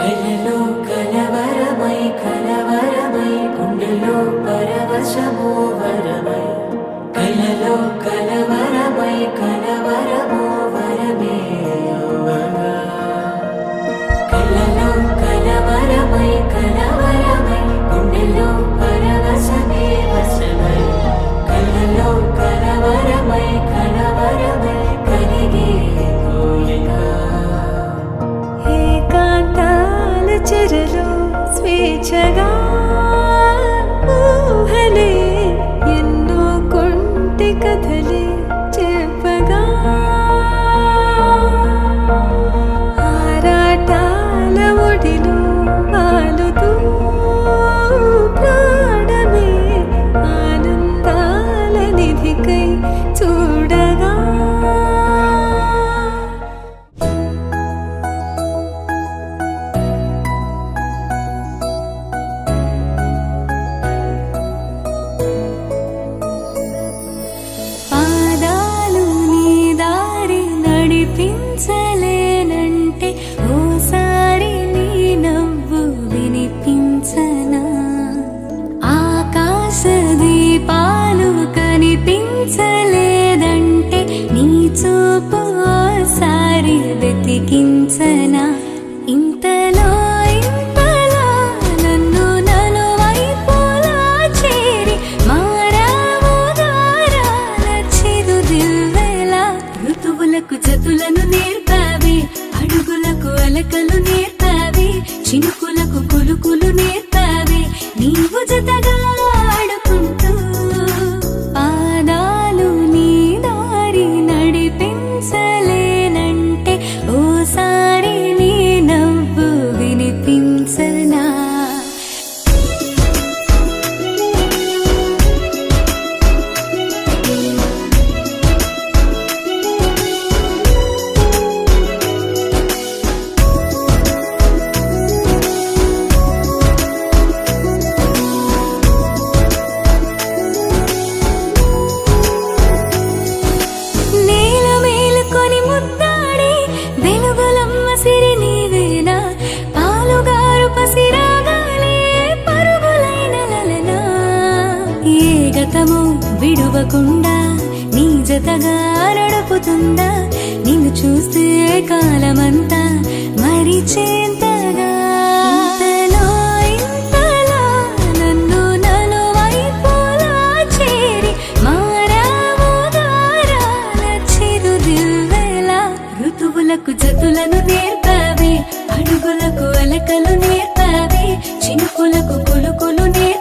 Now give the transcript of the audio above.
కలలో కలవరమై కలవరమై గుండెలో పరవశమో వరమై కలలో కలవరమై కలవరమో వరమే అవ్వగా కలలో కలవరమై కలవరమై గుండెలో పరవశమే వశమై కలలో కలవరమై కలవరమై కలిగే కోరిక ఏకాంతాల చెరలో స్వేచ్ఛగా ఊహలే ఎన్నో కొంటె కథలే చెప్పగా ఆరాటాల ఒడిలో వాలుతూ ప్రాణమే ఆనందాల నిధికై చూడగా పాదాలు నీ దారి నడిపించలేనంటే ఓసారి నీ నవ్వు వినిపించనా ఆకాశ దీపాలు కనిపించలేదంటే నీ చూపు ఓసారి వెతికించనా ఇంతలో ఇంతలో నన్ను నలువైపులా చేరి మారావు దారాల చిరుదివ్వెలా ఋతువులకు జతులను నేర్పావి అడుగులకు అలకలు నేర్పావి చినుకులకు కులుకులు నేర్పావి నీవు జతగా ఆడుకుంటూ పాదాలు నీ దారి నడిపించలేనంటే ఓసారి నీ నవ్వు వినిపించనా నేల మేలుకొని ముద్దాడి వెలుగులమ్మ సిరి నీవేనా పాలుగారు పసిరాగాలే పరుగులైన లలనా ఏ గతము విడువకుండా నీ జతగా నడుపుతుందా నిన్ను చూస్తే కాలమంతా మరిచేంతగా ఇంతలో ఇంతలో నన్ను నలువైపులా చేరి మారావు దారాల చిరుదివ్వెలా ఋతువులకు జతులను నేర్పావి అడుగులకు అలకలు నేర్పావి చినుకులకు కులుకులు నేర్పావి